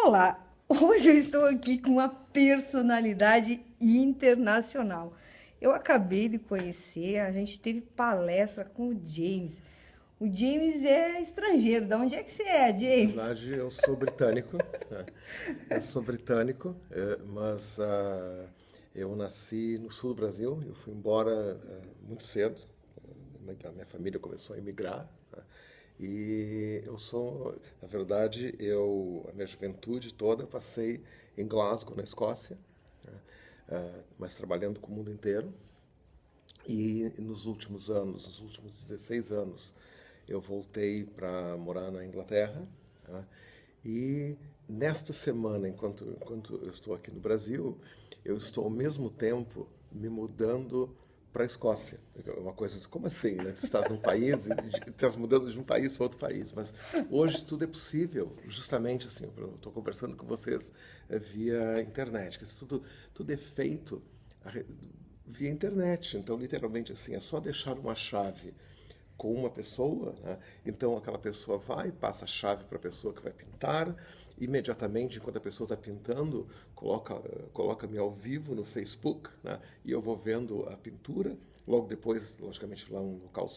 Olá, hoje eu estou aqui com uma personalidade internacional. Eu acabei de conhecer, a gente teve palestra com o James. O James é estrangeiro. De onde é que você é, Na James? verdade, eu sou britânico, né? Eu sou britânico, mas eu nasci no sul do Brasil. Eu fui embora muito cedo. A minha família começou a emigrar, né? E eu sou, na verdade, a minha juventude toda passei em Glasgow, na Escócia, né? Mas trabalhando com o mundo inteiro. E nos últimos anos, nos últimos 16 anos, eu voltei para morar na Inglaterra, tá? E nesta semana, enquanto eu estou aqui no Brasil, eu estou ao mesmo tempo me mudando para a Escócia. É uma coisa assim, como assim, né? Você estás num país e estás mudando de um país para outro país. Mas hoje tudo é possível, justamente assim. Eu estou conversando com vocês via internet, que isso tudo é feito via internet. Então, literalmente assim, é só deixar uma chave com uma pessoa, né? Então aquela pessoa vai, passa a chave para a pessoa que vai pintar, imediatamente, enquanto a pessoa está pintando, coloca-me ao vivo no Facebook, né? E eu vou vendo a pintura. Logo depois, logicamente, lá um local,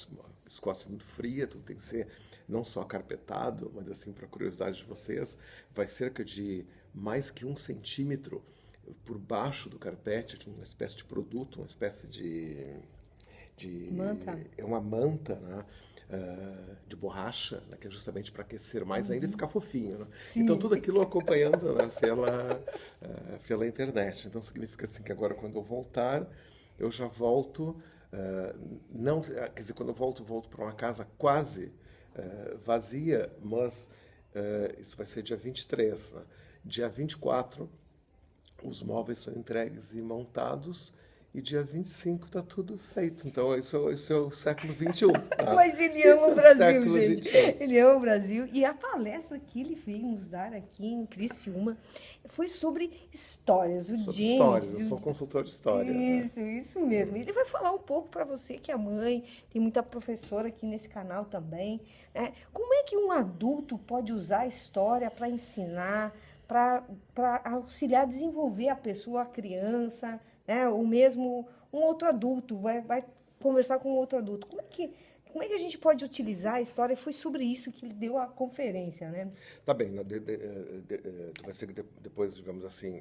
Escócia muito fria, tudo tem que ser não só carpetado, mas assim, para curiosidade de vocês, vai cerca de mais que 1 centímetro por baixo do carpete, de uma espécie de produto, uma espécie Manta. é uma manta, né, de borracha, né, que é justamente para aquecer mais ainda e ficar fofinho, né? Então Sim. tudo aquilo acompanhando, né, pela internet. Então significa assim que agora quando eu voltar, eu já volto, não, quer dizer, quando eu volto para uma casa quase vazia, mas isso vai ser dia 23, né? Dia 24 os móveis são entregues e montados, e dia 25 está tudo feito. Então, isso é o século XXI. Tá? Mas ele ama Isso o é o Brasil, século gente. XXI. Ele ama o Brasil. E a palestra que ele veio nos dar aqui em Criciúma foi sobre histórias. O Sobre histórias, James, eu sou consultor de história. Né? isso mesmo. Ele vai falar um pouco para você que é mãe, tem muita professora aqui nesse canal também, né? Como é que um adulto pode usar a história para ensinar, para auxiliar a desenvolver a pessoa, a criança, né? Ou mesmo um outro adulto vai conversar com outro adulto. Como é que a gente pode utilizar a história? Foi sobre isso que ele deu a conferência, né? Tá bem, né, vai ser que depois, digamos assim,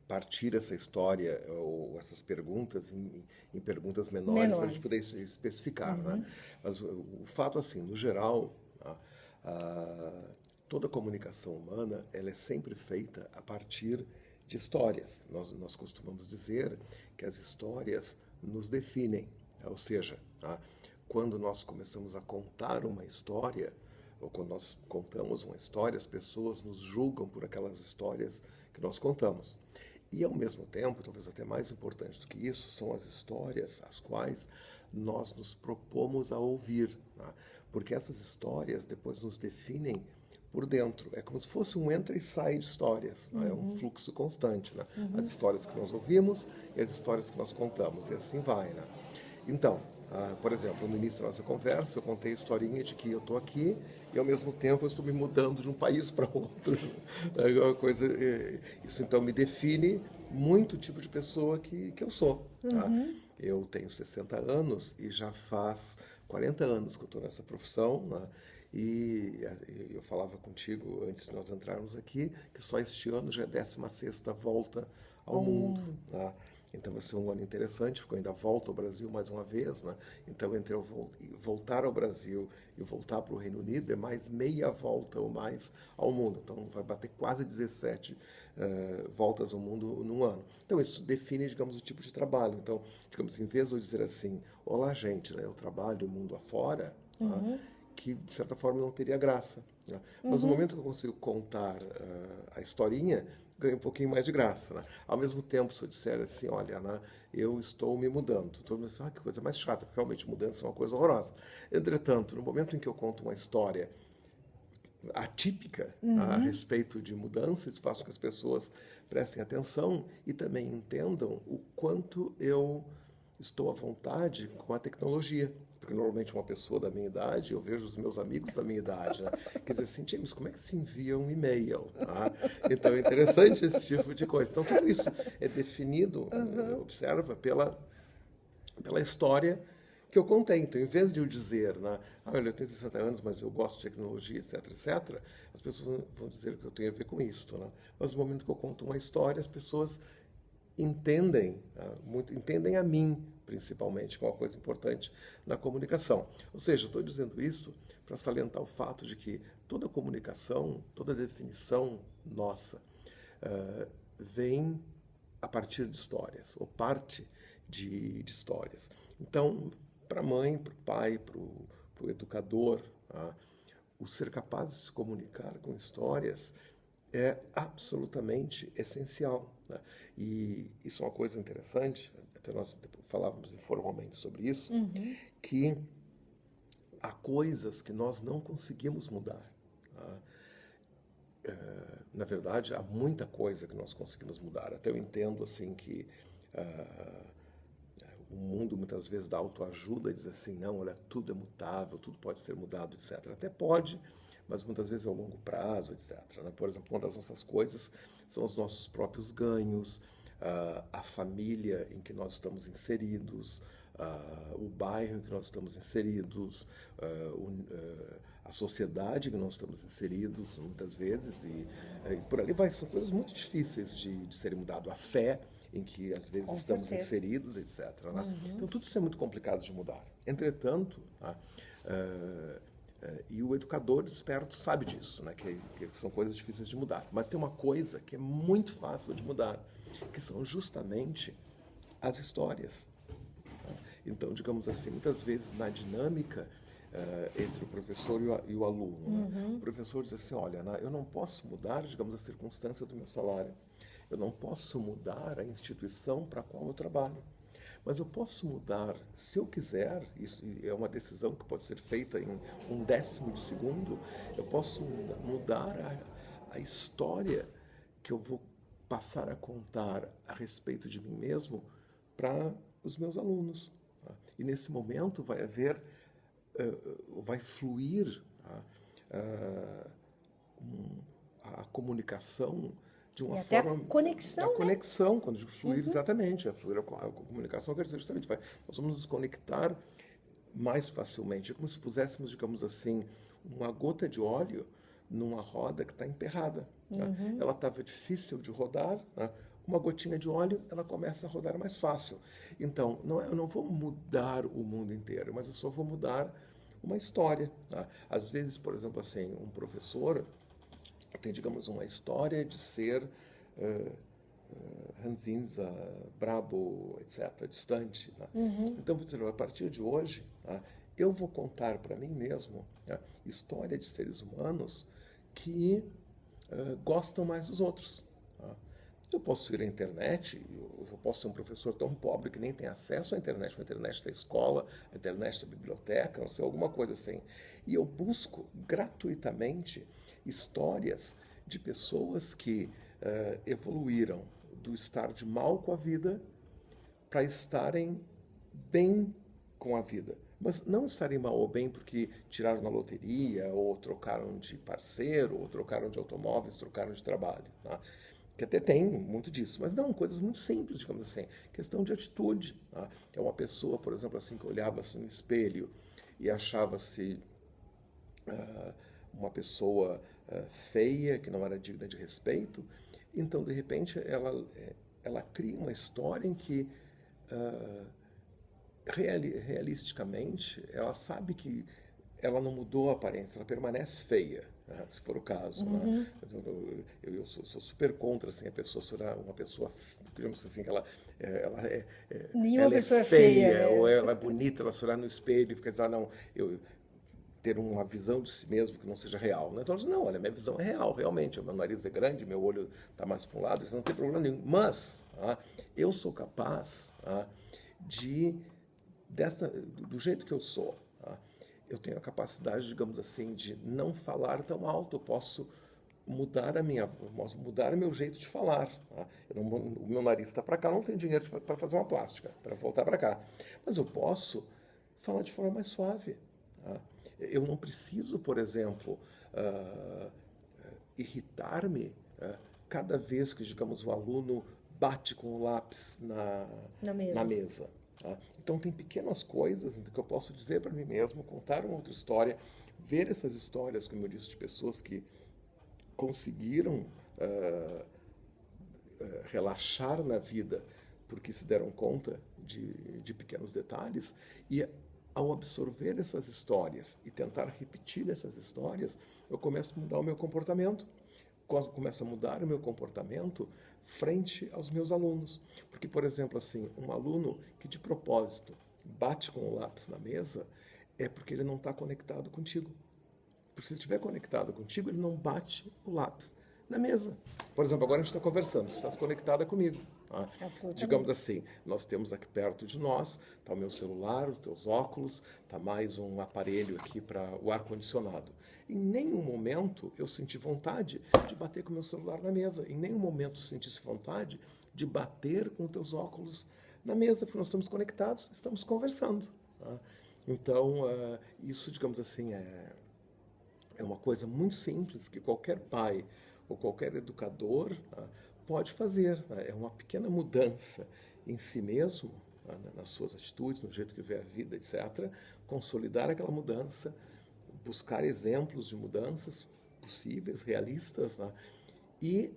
partir essa história ou essas perguntas em perguntas menores para a gente Menores. poder especificar, né? Mas o fato, assim, no geral, tá? Ah, toda comunicação humana ela é sempre feita a partir de histórias. Nós costumamos dizer que as histórias nos definem, ou seja, tá? Quando nós começamos a contar uma história, ou quando nós contamos uma história, as pessoas nos julgam por aquelas histórias que nós contamos. E, ao mesmo tempo, talvez até mais importante do que isso, são as histórias as quais nós nos propomos a ouvir, né? Porque essas histórias depois nos definem por dentro. É como se fosse um entra e sai de histórias, né? É um fluxo constante, né? As histórias que nós ouvimos e as histórias que nós contamos, e assim vai, né? Então, por exemplo, no início da nossa conversa, eu contei a historinha de que eu estou aqui e, ao mesmo tempo, eu estou me mudando de um país para outro. É uma coisa, isso, então, me define muito o tipo de pessoa que eu sou. Tá? Eu tenho 60 anos e já faz 40 anos que eu estou nessa profissão, né? E eu falava contigo antes de nós entrarmos aqui que só este ano já é a 16ª volta ao Ao mundo, mundo. tá? Então vai ser um ano interessante, porque eu ainda volto ao Brasil mais uma vez, né? Então entre eu voltar ao Brasil e voltar para o Reino Unido é mais meia volta ou mais ao mundo. Então vai bater quase 17 voltas ao mundo num ano. Então isso define, digamos, o tipo de trabalho. Então, digamos, em vez de eu dizer assim, olá gente, né? Eu trabalho o mundo afora, tá? Que de certa forma não teria graça, né? Mas no momento que eu consigo contar a historinha, ganha um pouquinho mais de graça, né? Ao mesmo tempo, se eu disser assim, olha, né, eu estou me mudando, todo mundo diz, que coisa mais chata, porque realmente mudança é uma coisa horrorosa. Entretanto, no momento em que eu conto uma história atípica, né, a respeito de mudanças, faço com que as pessoas prestem atenção e também entendam o quanto eu estou à vontade com a tecnologia. porque normalmente uma pessoa da minha idade, eu vejo os meus amigos da minha idade, né? Quer dizer assim, James, como é que se envia um e-mail? Tá? Então é interessante esse tipo de coisa. Então tudo isso é definido, observa, pela história que eu contei. Então, em vez de eu dizer, né, olha, eu tenho 60 anos, mas eu gosto de tecnologia, etc, etc, as pessoas vão dizer que eu tenho a ver com isso. Né? Mas no momento que eu conto uma história, as pessoas entendem, né, entendem a mim, principalmente, que é uma coisa importante na comunicação. Ou seja, estou dizendo isso para salientar o fato de que toda comunicação, toda definição nossa, vem a partir de histórias, ou parte de histórias. Então, para a mãe, para o pai, para o educador, o ser capaz de se comunicar com histórias é absolutamente essencial. Né? E isso é uma coisa interessante, até nós falávamos informalmente sobre isso, que há coisas que nós não conseguimos mudar. Tá? Na verdade, há muita coisa que nós conseguimos mudar. Até eu entendo assim que o mundo muitas vezes dá autoajuda, diz assim, não, olha, tudo é mutável, tudo pode ser mudado, etc. Até pode, mas muitas vezes é a longo prazo, etc. Né? Por exemplo, uma das nossas coisas são os nossos próprios ganhos, a família em que nós estamos inseridos, o bairro em que nós estamos inseridos, a sociedade em que nós estamos inseridos, muitas vezes, e por ali vai. São coisas muito difíceis de serem mudadas. A fé em que às vezes estamos inseridos, etc. Né? Então tudo isso é muito complicado de mudar. Entretanto, e o educador esperto sabe disso, né? que são coisas difíceis de mudar. Mas tem uma coisa que é muito fácil de mudar, que são justamente as histórias. Então, digamos assim, muitas vezes na dinâmica entre o professor e o aluno, né? O professor diz assim, olha, eu não posso mudar, digamos, a circunstância do meu salário, eu não posso mudar a instituição para a qual eu trabalho, mas eu posso mudar, se eu quiser, isso é uma decisão que pode ser feita em 1/10 de segundo, eu posso mudar a história que eu vou passar a contar a respeito de mim mesmo para os meus alunos. Tá? E nesse momento vai haver, vai fluir a comunicação de uma até forma... a conexão, a conexão, quando eu digo fluir, exatamente, a fluir a comunicação quer dizer justamente, nós vamos nos conectar mais facilmente. É como se puséssemos, digamos assim, uma gota de óleo numa roda que está emperrada. Né? Ela estava difícil de rodar, né? Uma gotinha de óleo, ela começa a rodar mais fácil. Então, eu não vou mudar o mundo inteiro, mas eu só vou mudar uma história. Tá? Às vezes, por exemplo, assim, um professor tem, digamos, uma história de ser ranzinza, brabo, etc., distante. Né? Então, a partir de hoje, eu vou contar para mim mesmo história de seres humanos que gostam mais dos outros. Eu posso ir à internet, eu posso ser um professor tão pobre que nem tem acesso à internet, a internet da escola, a internet da biblioteca, não sei, alguma coisa assim. E eu busco gratuitamente histórias de pessoas que evoluíram do estar de mal com a vida para estarem bem com a vida. Mas não estarem mal ou bem porque tiraram na loteria, ou trocaram de parceiro, ou trocaram de automóveis, trocaram de trabalho. Tá? Que até tem muito disso, mas não, coisas muito simples, digamos assim. Questão de atitude. Tá? É uma pessoa, por exemplo, assim, que olhava-se no espelho e achava-se uma pessoa feia, que não era digna de respeito. Então, de repente, ela cria uma história em que, realisticamente, ela sabe que ela não mudou a aparência, ela permanece feia, né, se for o caso. Né? Eu sou super contra assim, a pessoa ser uma pessoa, digamos assim, que ela Nenhuma ela pessoa é é feia, né? ou ela é bonita, ela se olhar no espelho e fica dizendo, não, ter uma visão de si mesmo que não seja real. Né? Então, não, olha, minha visão é real, realmente, meu nariz é grande, meu olho está mais para um lado, isso não tem problema nenhum. Mas eu sou capaz do jeito que eu sou, eu tenho a capacidade, digamos assim, de não falar tão alto, eu posso mudar o meu jeito de falar. Tá? O meu nariz está para cá, não tenho dinheiro para fazer uma plástica, para voltar para cá. Mas eu posso falar de forma mais suave. Tá? Eu não preciso, por exemplo, irritar-me cada vez que, digamos, o aluno bate com o lápis na mesa. Tá? Então, tem pequenas coisas que eu posso dizer para mim mesmo, contar uma outra história, ver essas histórias, como eu disse, de pessoas que conseguiram relaxar na vida porque se deram conta de pequenos detalhes, e ao absorver essas histórias e tentar repetir essas histórias, eu começo a mudar o meu comportamento. Começo a mudar o meu comportamento frente aos meus alunos. Porque, por exemplo, assim, um aluno que de propósito bate com o lápis na mesa é porque ele não está conectado contigo. Porque se ele estiver conectado contigo, ele não bate o lápis na mesa. Por exemplo, agora a gente está conversando, você está conectada comigo. Tá? Digamos assim, nós temos aqui perto de nós, está o meu celular, os teus óculos, está mais um aparelho aqui para o ar-condicionado. Em nenhum momento eu senti vontade de bater com o meu celular na mesa. Em nenhum momento eu senti vontade de bater com os teus óculos na mesa, porque nós estamos conectados, estamos conversando. Tá? Então, isso, digamos assim, é uma coisa muito simples que qualquer pai ou qualquer educador pode fazer. É uma pequena mudança em si mesmo, nas suas atitudes, no jeito que vê a vida, etc. Consolidar aquela mudança, buscar exemplos de mudanças possíveis, realistas, e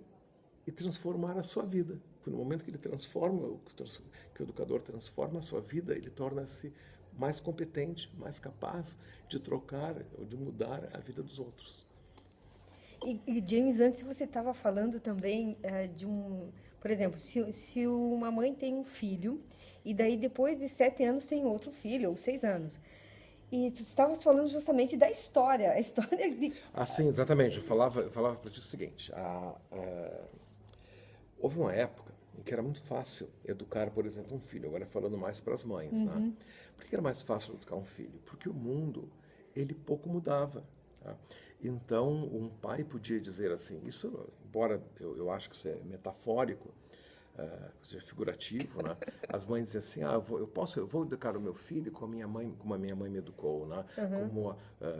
transformar a sua vida. Porque no momento que ele transforma, que o educador transforma a sua vida, ele torna-se mais competente, mais capaz de trocar ou de mudar a vida dos outros. E James, antes você estava falando também por exemplo, se uma mãe tem um filho e daí depois de 7 anos tem outro filho, ou 6 anos, e tu estavas falando justamente da história, a história de... Sim, exatamente. Eu falava para ti o seguinte, houve uma época em que era muito fácil educar, por exemplo, um filho, agora falando mais para as mães, né? Por que era mais fácil educar um filho? Porque o mundo, ele pouco mudava. Tá? Então, um pai podia dizer assim, isso, embora eu acho que isso é metafórico, isso é figurativo, né? As mães dizem assim, eu vou educar o meu filho como a minha mãe me educou, né?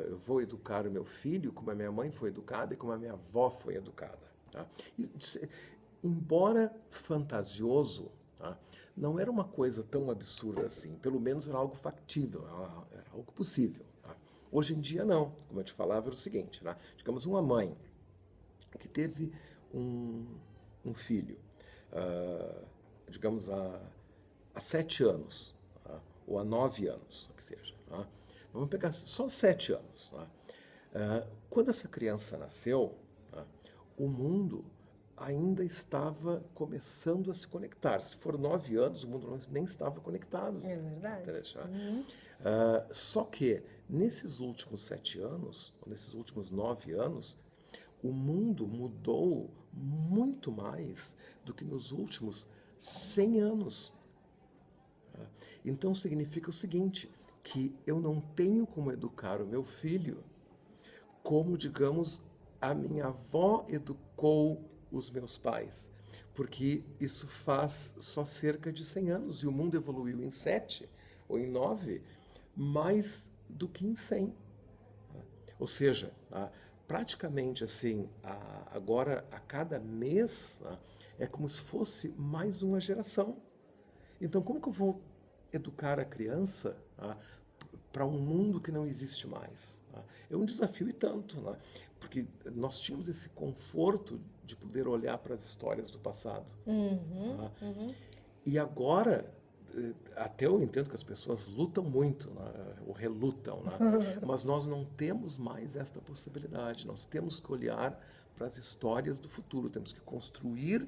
Eu vou educar o meu filho como a minha mãe foi educada e como a minha avó foi educada. Tá? Embora fantasioso, tá? Não era uma coisa tão absurda assim, pelo menos era algo factível, era algo possível. Tá? Hoje em dia não, como eu te falava, era o seguinte, né? Digamos, uma mãe que teve um filho, digamos, há 7 anos, tá? Ou há 9 anos, que seja. Tá? Vamos pegar só 7 anos. Tá? Quando essa criança nasceu, tá? O mundo ainda estava começando a se conectar. Se for 9 anos, o mundo nem estava conectado. É verdade. Só que, nesses últimos 7 anos, ou nesses últimos 9 anos, o mundo mudou muito mais do que nos últimos 100 anos. Então, significa o seguinte, que eu não tenho como educar o meu filho como, digamos, a minha avó educou os meus pais, porque isso faz só cerca de 100 anos e o mundo evoluiu em 7 ou em 9 mais do que em 100. Ou seja, praticamente assim, agora a cada mês é como se fosse mais uma geração. Então, como que eu vou educar a criança para um mundo que não existe mais? É um desafio e tanto, porque nós tínhamos esse conforto de poder olhar para as histórias do passado. E agora, até eu entendo que as pessoas lutam muito, ou relutam, mas nós não temos mais esta possibilidade. Nós temos que olhar para as histórias do futuro, temos que construir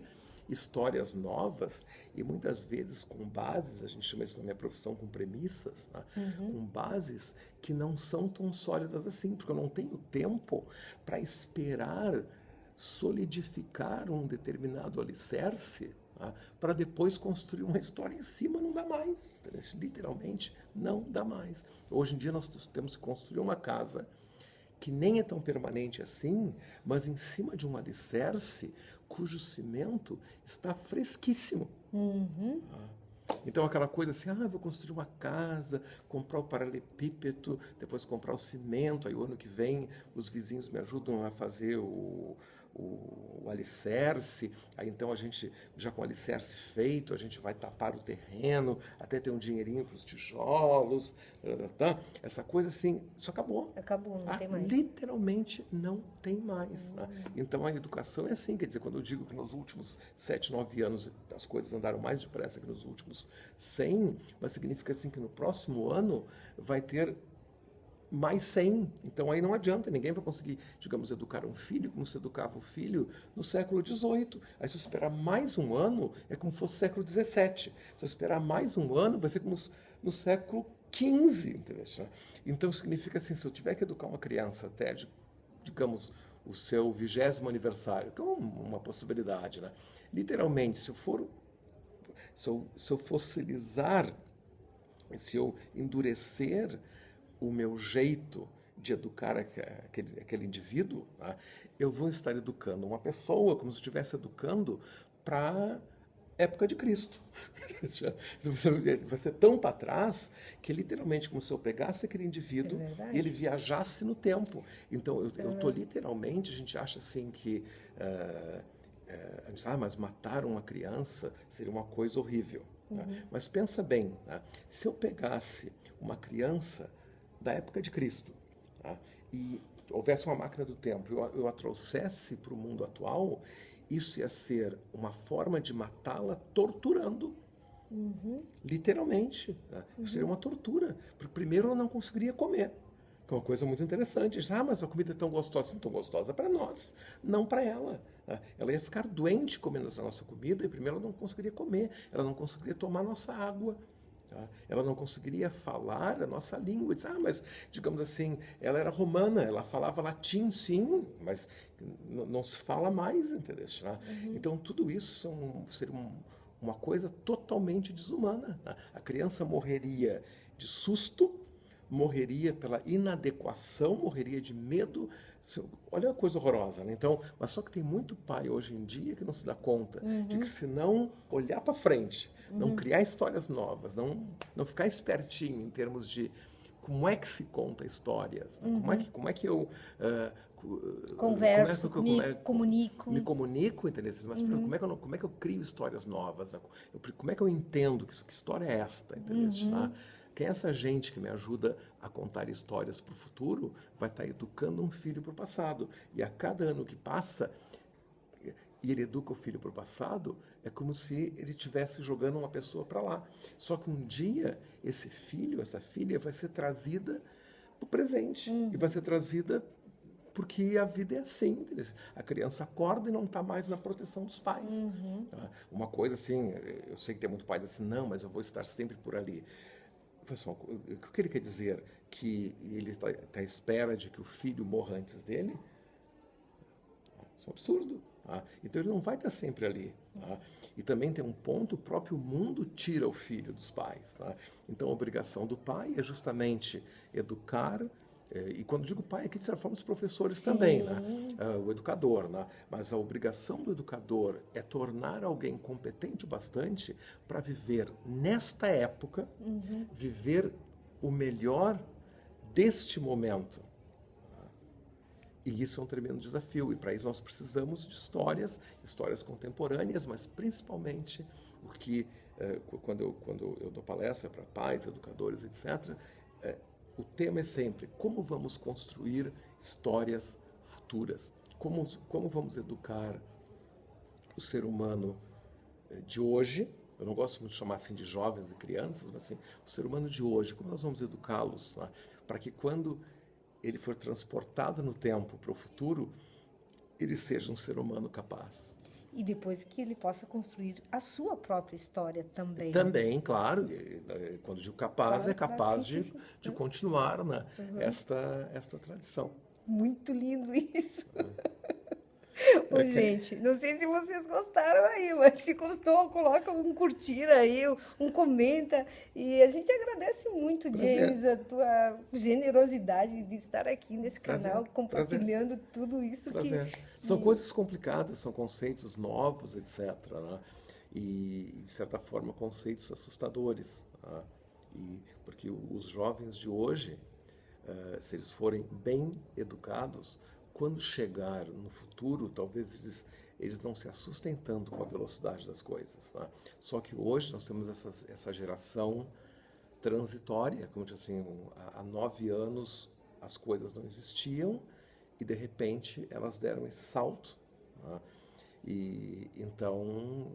histórias novas e muitas vezes com bases, a gente chama isso na minha profissão com premissas, com bases que não são tão sólidas assim, porque eu não tenho tempo para esperar solidificar um determinado alicerce para depois construir uma história em cima. Não dá mais, literalmente não dá mais. Hoje em dia nós temos que construir uma casa que nem é tão permanente assim, mas em cima de um alicerce cujo cimento está fresquíssimo. Então, aquela coisa assim, eu vou construir uma casa, comprar o paralelepípedo, depois comprar o cimento, aí o ano que vem os vizinhos me ajudam a fazer o alicerce, aí então a gente, já com o alicerce feito, a gente vai tapar o terreno, até ter um dinheirinho para os tijolos, essa coisa assim, isso acabou. Acabou, não tem mais. Literalmente não tem mais. Né? Então a educação é assim, quer dizer, quando eu digo que nos últimos 7, 9 anos as coisas andaram mais depressa que nos últimos 100, mas significa assim que no próximo ano vai ter mais 100. Então aí não adianta, ninguém vai conseguir, digamos, educar um filho como se educava o filho no século XVIII. Aí se eu esperar mais um ano, é como se fosse século XVII. Se eu esperar mais um ano, vai ser como no século XV. Entendeu? Então significa assim, se eu tiver que educar uma criança até, digamos, o seu 20º aniversário, que é uma possibilidade, né? Literalmente, se eu fossilizar, se eu endurecer o meu jeito de educar aquele indivíduo, né, eu vou estar educando uma pessoa como se eu estivesse educando para época de Cristo. Vai ser tão para trás que literalmente como se eu pegasse aquele indivíduo e ele viajasse no tempo. Então eu estou literalmente, a gente acha assim que a gente mas matar uma criança seria uma coisa horrível. Né? Mas pensa bem, né? Se eu pegasse uma criança da época de Cristo, tá? E houvesse uma máquina do tempo, eu a trouxesse para o mundo atual, isso ia ser uma forma de matá-la torturando. Literalmente. Tá? Isso seria uma tortura. Porque primeiro ela não conseguiria comer. Que é uma coisa muito interessante. Mas a comida é tão gostosa, assim, tão gostosa para nós, não para ela. Tá? Ela ia ficar doente comendo essa nossa comida e primeiro ela não conseguiria comer, ela não conseguiria tomar nossa água. Tá? Ela não conseguiria falar a nossa língua. Diz, mas, digamos assim, ela era romana, ela falava latim, sim, mas não se fala mais, entendeu? Tá? Então, tudo isso seria uma coisa totalmente desumana. Tá? A criança morreria de susto, morreria pela inadequação, morreria de medo. Olha a coisa horrorosa, né? Então, mas só que tem muito pai hoje em dia que não se dá conta de que se não olhar para frente, não criar histórias novas, não ficar espertinho em termos de como é que se conta histórias, né? Como é que eu converso, me comunico, entendeu? Mas como é que eu crio histórias novas? Né? Como é que eu entendo que história é esta, entendeu? Quem é essa gente que me ajuda a contar histórias para o futuro vai estar educando um filho para o passado. E a cada ano que passa, e ele educa o filho para o passado, é como se ele estivesse jogando uma pessoa para lá. Só que um dia, esse filho, essa filha, vai ser trazida para o presente. E vai ser trazida porque a vida é assim. Entendeu? A criança acorda e não está mais na proteção dos pais. Uma coisa assim, eu sei que tem muito pai assim, não, mas eu vou estar sempre por ali. O que ele quer dizer? Que ele está à espera de que o filho morra antes dele? Isso é um absurdo. Tá? Então ele não vai estar sempre ali. Tá? E também tem um ponto, o próprio mundo tira o filho dos pais. Tá? Então a obrigação do pai é justamente educar. E quando digo pai, aqui de certa forma os professores também, né? O educador, né? Mas a obrigação do educador é tornar alguém competente o bastante para viver nesta época, viver o melhor deste momento. E isso é um tremendo desafio, e para isso nós precisamos de histórias contemporâneas, mas principalmente o que, quando eu dou palestra para pais, educadores, etc., o tema é sempre como vamos construir histórias futuras, como vamos educar o ser humano de hoje. Eu não gosto muito de chamar assim de jovens e crianças, mas assim, o ser humano de hoje, como nós vamos educá-los, né? Para que quando ele for transportado no tempo para o futuro, ele seja um ser humano capaz. E depois que ele possa construir a sua própria história também. Também, claro. Quando digo capaz, é capaz de continuar, né, esta tradição. Muito lindo isso. Ô, gente, não sei se vocês gostaram aí, mas se gostou, coloca um curtir aí, um comenta. E a gente agradece muito, James, a tua generosidade de estar aqui nesse canal, compartilhando tudo isso. São coisas complicadas, são conceitos novos, etc., né? e, de certa forma, conceitos assustadores. Tá? Porque os jovens de hoje, se eles forem bem educados, quando chegar no futuro, talvez eles não se assustem tanto com a velocidade das coisas. Tá? Só que hoje nós temos essa geração transitória, como assim, há 9 anos as coisas não existiam e de repente elas deram esse salto. Tá? E então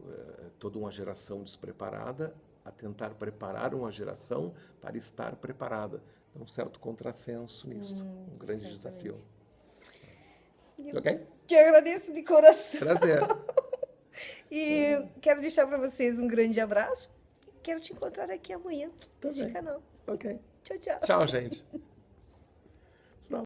toda uma geração despreparada a tentar preparar uma geração para estar preparada. Então, um certo contrassenso nisso, um grande desafio. Ok? Te agradeço de coração. Prazer. E quero deixar para vocês um grande abraço. Quero te encontrar aqui amanhã neste canal. Ok. Tchau, tchau. Tchau, gente.